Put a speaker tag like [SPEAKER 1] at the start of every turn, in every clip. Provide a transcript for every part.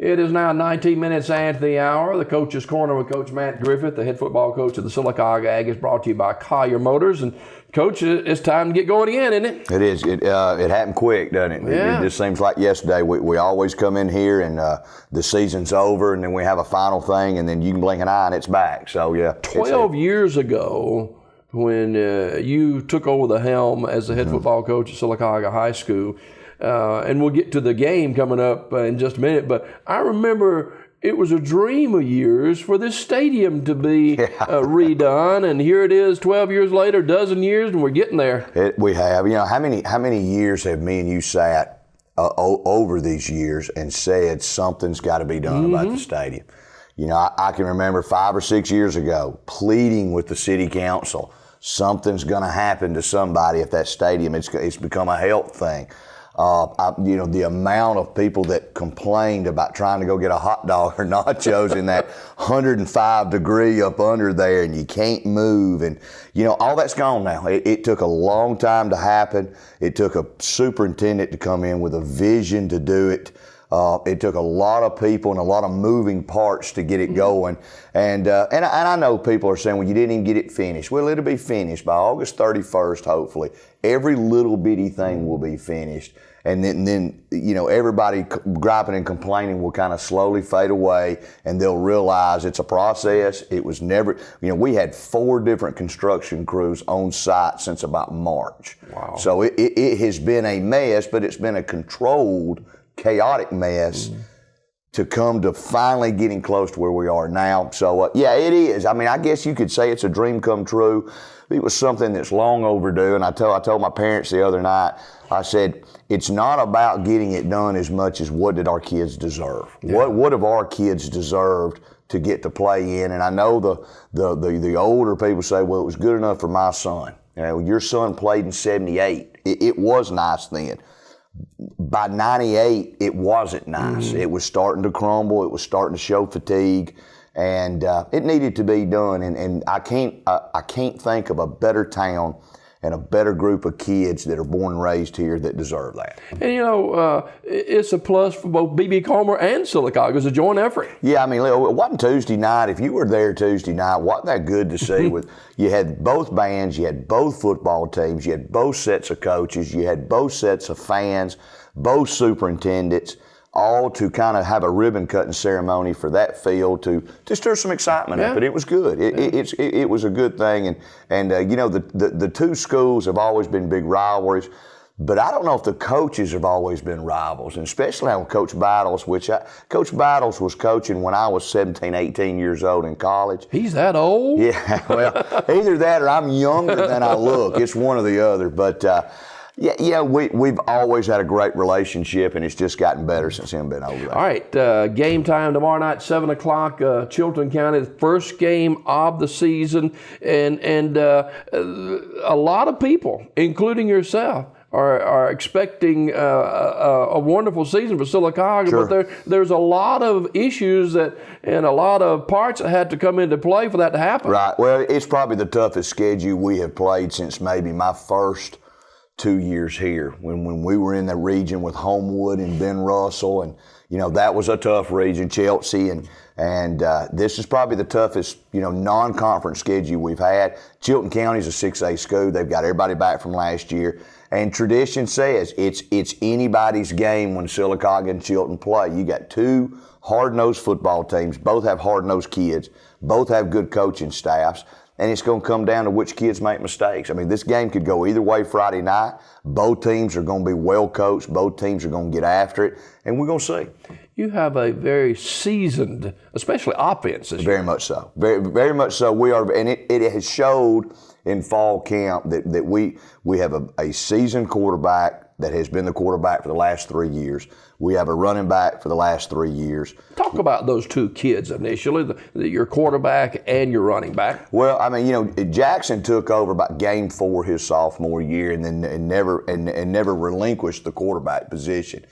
[SPEAKER 1] It is now 19 minutes after the hour. The Coach's Corner with Coach Matt Griffith, the head football coach of the Sylacauga Ag, is brought to you by Collier Motors. And, Coach, it's time to get going again, isn't it?
[SPEAKER 2] It is. It happened quick, doesn't it?
[SPEAKER 1] Yeah.
[SPEAKER 2] It just seems like yesterday. We always come in here and the season's over, and then we have a final thing, and then you can blink an eye and it's back. So, yeah.
[SPEAKER 1] 12 years ago, when you took over the helm as the head football coach at Sylacauga High School, and we'll get to the game coming up in just a minute, but I remember it was a dream of yours for this stadium to be redone, and here it is 12 years later, a dozen years, and we're getting there.
[SPEAKER 2] We have. You know, how many years have me and you sat over these years and said something's got to be done about the stadium? You know, I can remember 5 or 6 years ago pleading with the city council, something's going to happen to somebody at that stadium. It's become a health thing. You know, the amount of people that complained about trying to go get a hot dog or nachos in that 105 degree up under there, and you can't move, and you know, all that's gone now. It took a long time to happen. It took a superintendent to come in with a vision to do it. It took a lot of people and a lot of moving parts to get it going. And I know people are saying, well, you didn't even get it finished. Well, it'll be finished by August 31st, hopefully. Every little bitty thing will be finished. And then you know, everybody griping and complaining will kind of slowly fade away, and they'll realize it's a process. It was never, you know, we had 4 different construction crews on site since about March. Wow. So it has been a mess, but it's been a controlled, chaotic mess to come to finally getting close to where we are now. So, yeah, it is. I mean, I guess you could say it's a dream come true. It was something that's long overdue, and I told my parents the other night, I said, it's not about getting it done as much as what did our kids deserve. Yeah. What have our kids deserved to get to play in? And I know the older people say, well, it was good enough for my son. You know, your son played in 78. It was nice then. By 98, it wasn't nice. It was starting to crumble. It was starting to show fatigue, and it needed to be done. And I can't think of a better town and a better group of kids that are born and raised here that deserve that. And
[SPEAKER 1] you know, it's a plus for both B.B. Comer and Sylacauga. It's a joint effort.
[SPEAKER 2] Yeah, I mean, it wasn't Tuesday night. If you were there Tuesday night, wasn't that good to see? You had both bands, you had both football teams, you had both sets of coaches, you had both sets of fans, both superintendents, all to kind of have a ribbon cutting ceremony for that field to stir some excitement up. But it was good. It was a good thing. And you know, the two schools have always been big rivalries, but I don't know if the coaches have always been rivals, and especially now with Coach Battles, Coach Battles was coaching when I was 17, 18 years old in college.
[SPEAKER 1] He's that old?
[SPEAKER 2] Yeah, well, either that or I'm younger than I look. It's one or the other. But yeah, we've always had a great relationship, and it's just gotten better since him being over there.
[SPEAKER 1] All right, game time tomorrow night, 7 o'clock, Chilton County, the first game of the season, and a lot of people, including yourself, are expecting a wonderful season for Sylacauga,
[SPEAKER 2] Sure.
[SPEAKER 1] but there's a lot of issues and a lot of parts that had to come into play for that to happen.
[SPEAKER 2] Right. Well, it's probably the toughest schedule we have played since maybe my first 2 years here, when we were in the region with Homewood and Ben Russell, and you know, that was a tough region, Chelsea, and this is probably the toughest, you know, non-conference schedule we've had. Chilton County's a 6A school. They've got everybody back from last year, and tradition says it's anybody's game when Sylacauga and Chilton play. You got 2 hard-nosed football teams. Both have hard-nosed kids. Both have good coaching staffs. And it's going to come down to which kids make mistakes. I mean, this game could go either way Friday night. Both teams are going to be well coached. Both teams are going to get after it, and we're going to see.
[SPEAKER 1] You have a very seasoned, especially offense this year.
[SPEAKER 2] Very much so. Very, very much so. We are, and it has showed in fall camp that we have a seasoned quarterback that has been the quarterback for the last 3 years. We have a running back for the last 3 years.
[SPEAKER 1] Talk about those 2 kids initially, your quarterback and your running back.
[SPEAKER 2] Well, I mean, you know, Jackson took over about game 4 his sophomore year, and then never relinquished the quarterback position.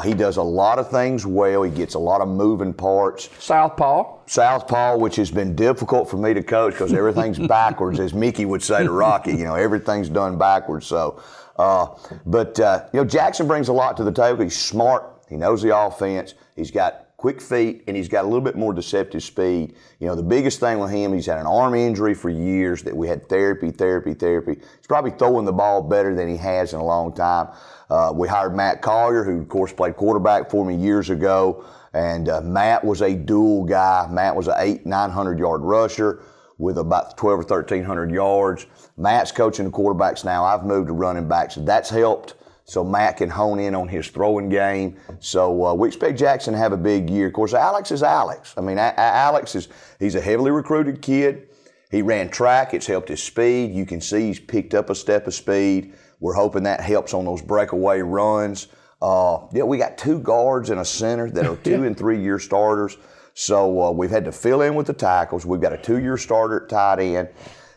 [SPEAKER 2] He does a lot of things well. He gets a lot of moving parts. Southpaw, which has been difficult for me to coach because everything's backwards, as Mickey would say to Rocky. You know, everything's done backwards. So, but you know, Jackson brings a lot to the table. He's smart. He knows the offense. He's got quick feet, and he's got a little bit more deceptive speed. You know, the biggest thing with him, he's had an arm injury for years that we had therapy. He's probably throwing the ball better than he has in a long time. We hired Matt Collier, who, of course, played quarterback for me years ago. And Matt was a dual guy. Matt was an 900 yard rusher with about 1,200 or 1,300 yards. Matt's coaching the quarterbacks now. I've moved to running backs. That's helped. So Matt can hone in on his throwing game. So we expect Jackson to have a big year. Of course, Alex is Alex. I mean, he's a heavily recruited kid. He ran track. It's helped his speed. You can see he's picked up a step of speed. We're hoping that helps on those breakaway runs. We got 2 guards and a center that are 2 and 3 year starters. So we've had to fill in with the tackles. We've got a 2-year starter at tight end.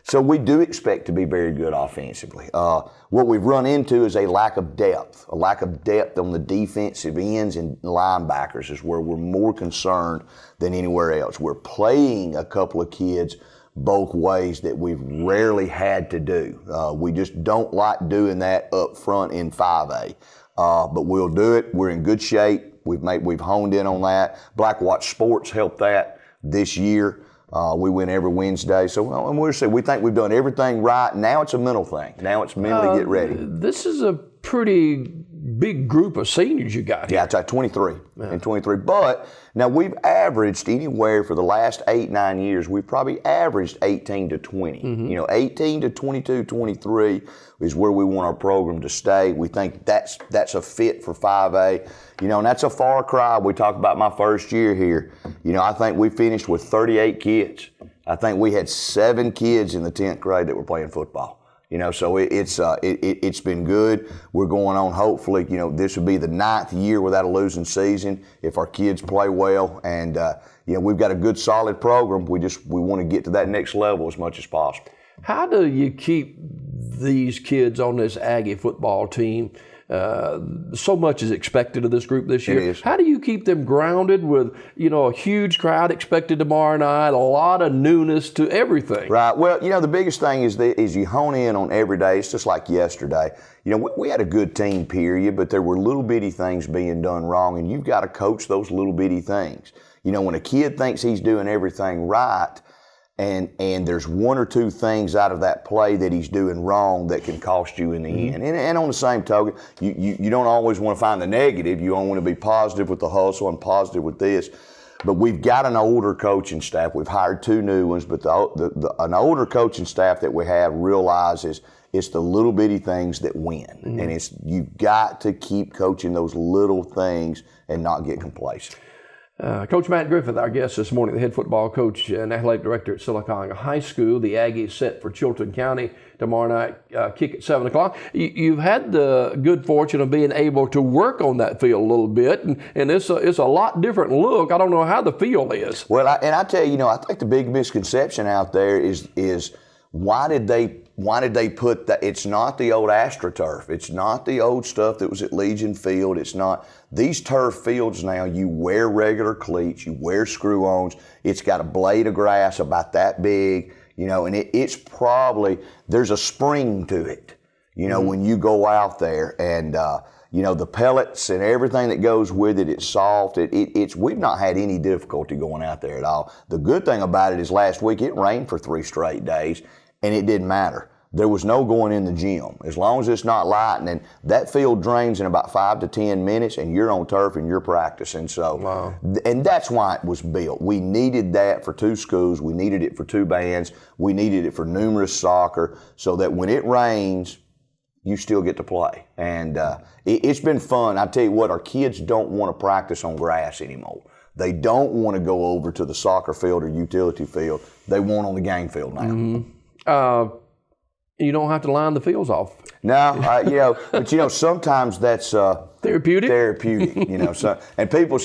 [SPEAKER 2] So we do expect to be very good offensively. What we've run into is a lack of depth on the defensive ends and linebackers is where we're more concerned than anywhere else. We're playing a couple of kids both ways that we've rarely had to do. We just don't like doing that up front in 5A. But we'll do it. We're in good shape. We've honed in on that. Black Watch Sports helped that this year. We win every Wednesday. So and we'll say we think we've done everything right. Now it's a mental thing. Now it's mentally get ready.
[SPEAKER 1] This is a pretty big group of seniors you got here.
[SPEAKER 2] Yeah, it's like 23 and 23. But now we've averaged anywhere for the last 8-9 years, we've probably averaged 18 to 20. You know, 18 to 22, 23 is where we want our program to stay. We think that's a fit for 5A. You know, and that's a far cry. We talked about my first year here. You know, I think we finished with 38 kids. I think we had 7 kids in the 10th grade that were playing football. You know, so it's been good. We're going on, hopefully, you know, this would be the 9th year without a losing season if our kids play well. And, you know, we've got a good, solid program. We want to get to that next level as much as possible.
[SPEAKER 1] How do you keep these kids on this Aggie football team? So much is expected of this group this year.
[SPEAKER 2] It is.
[SPEAKER 1] How do you keep them grounded with, you know, a huge crowd expected tomorrow night, a lot of newness to everything?
[SPEAKER 2] Right. Well, you know, the biggest thing is you hone in on every day. It's just like yesterday. You know, we had a good team period, but there were little bitty things being done wrong, and you've got to coach those little bitty things. You know, when a kid thinks he's doing everything right, and there's 1 or 2 things out of that play that he's doing wrong that can cost you in the end. And on the same token, you don't always want to find the negative. You don't want to be positive with the hustle and positive with this. But we've got an older coaching staff. We've hired 2 new ones, but an older coaching staff that we have realizes it's the little bitty things that win. And you've got to keep coaching those little things and not get complacent.
[SPEAKER 1] Coach Matt Griffith, our guest this morning, the head football coach and athletic director at Sylacauga High School. The Aggies set for Chilton County tomorrow night, kick at 7 o'clock. You've had the good fortune of being able to work on that field a little bit, and it's a lot different look. I don't know how the field is.
[SPEAKER 2] Well, I tell you, I think the big misconception out there is why did they put that? It's not the old AstroTurf. It's not the old stuff that was at Legion Field. It's not. These turf fields now, you wear regular cleats, you wear screw-ons. It's got a blade of grass about that big, and it's probably, there's a spring to it, when you go out there. And, the pellets and everything that goes with it, it's soft. We've not had any difficulty going out there at all. The good thing about it is last week it rained for 3 straight days, and it didn't matter. There was no going in the gym. As long as it's not lightning, that field drains in about 5 to 10 minutes, and you're on turf and you're practicing. So,
[SPEAKER 1] wow.
[SPEAKER 2] And that's why it was built. We needed that for 2 schools. We needed it for 2 bands. We needed it for numerous soccer, so that when it rains, you still get to play. And it's been fun. I tell you what, our kids don't want to practice on grass anymore. They don't want to go over to the soccer field or utility field. They want on the game field now.
[SPEAKER 1] Mm-hmm. You don't have to line the fields off.
[SPEAKER 2] No, but sometimes that's
[SPEAKER 1] therapeutic.
[SPEAKER 2] And people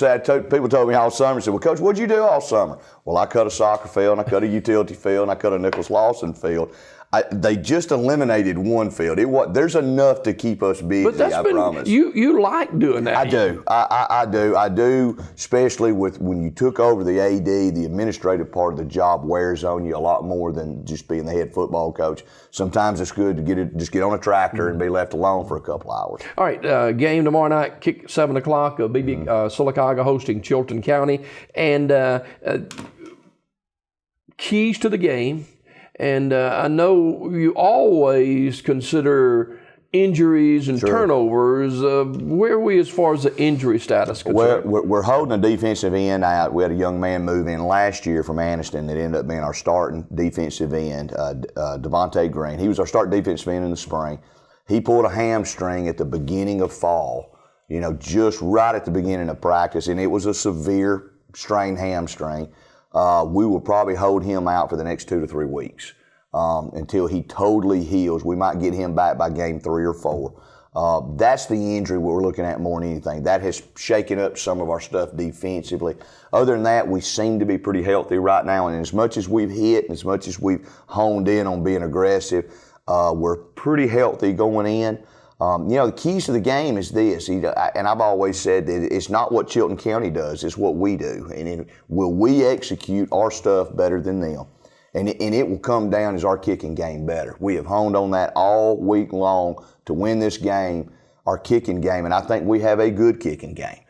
[SPEAKER 2] told me all summer, said, "Well, Coach, what'd you do all summer?" Well, I cut a soccer field, and I cut a utility field, and I cut a Nicholas Lawson field. They just eliminated one field. There's enough to keep us busy, I promise.
[SPEAKER 1] You like doing that.
[SPEAKER 2] I do. I do, especially with when you took over the AD, the administrative part of the job wears on you a lot more than just being the head football coach. Sometimes it's good to just get on a tractor and be left alone for a couple hours.
[SPEAKER 1] All right, game tomorrow tomorrow night, kick 7 o'clock. BB Sylacauga hosting Chilton County. And keys to the game. And I know you always consider injuries and turnovers. Where are we as far as the injury status concerned?
[SPEAKER 2] Well, we're holding a defensive end out. We had a young man move in last year from Anniston that ended up being our starting defensive end, Devontae Green. He was our starting defensive end in the spring. He pulled a hamstring at the beginning of fall, just right at the beginning of practice, and it was a severe strained hamstring. We will probably hold him out for the next 2 to 3 weeks. Until he totally heals. We might get him back by game 3 or 4. That's the injury we're looking at more than anything. That has shaken up some of our stuff defensively. Other than that, we seem to be pretty healthy right now. And as much as we've hit and as much as we've honed in on being aggressive, we're pretty healthy going in. The keys to the game is this, and I've always said that it's not what Chilton County does, it's what we do. And will we execute our stuff better than them? And it will come down as our kicking game better. We have honed on that all week long to win this game, our kicking game, and I think we have a good kicking game.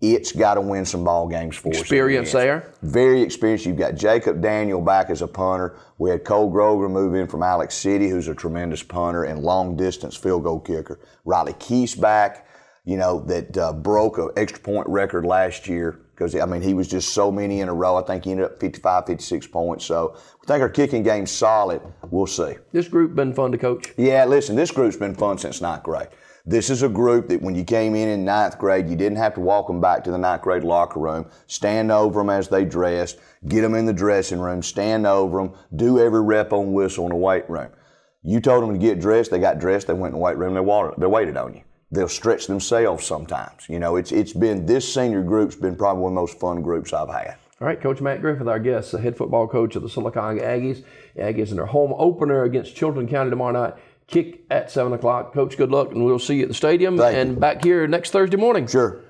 [SPEAKER 2] It's got to win some ball games for us.
[SPEAKER 1] Experience there?
[SPEAKER 2] Very experienced. You've got Jacob Daniel back as a punter. We had Cole Grover move in from Alex City, who's a tremendous punter and long-distance field goal kicker. Riley Keese back, that broke an extra point record last year. Because, he was just so many in a row. I think he ended up 55, 56 points. So we think our kicking game's solid. We'll see.
[SPEAKER 1] This group been fun to coach?
[SPEAKER 2] Yeah, listen, this group's been fun since 9th grade. This is a group that when you came in 9th grade, you didn't have to walk them back to the 9th grade locker room, stand over them as they dressed, get them in the dressing room, stand over them, do every rep on whistle in the weight room. You told them to get dressed, they got dressed, they went in the weight room, they waited on you. They'll stretch themselves sometimes. It's been, this senior group's been probably one of the most fun groups I've had.
[SPEAKER 1] All right, Coach Matt Griffith, our guest, the head football coach of the Sylacauga Aggies. The Aggies in their home opener against Chilton County tomorrow night. Kick at 7 o'clock. Coach, good luck, and we'll see you at the stadium and back here next Thursday morning.
[SPEAKER 2] Sure.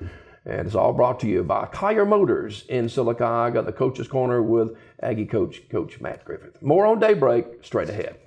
[SPEAKER 1] And it's all brought to you by Collier Motors in Sylacauga, the Coach's Corner with Aggie coach, Coach Matt Griffith. More on Daybreak, straight ahead.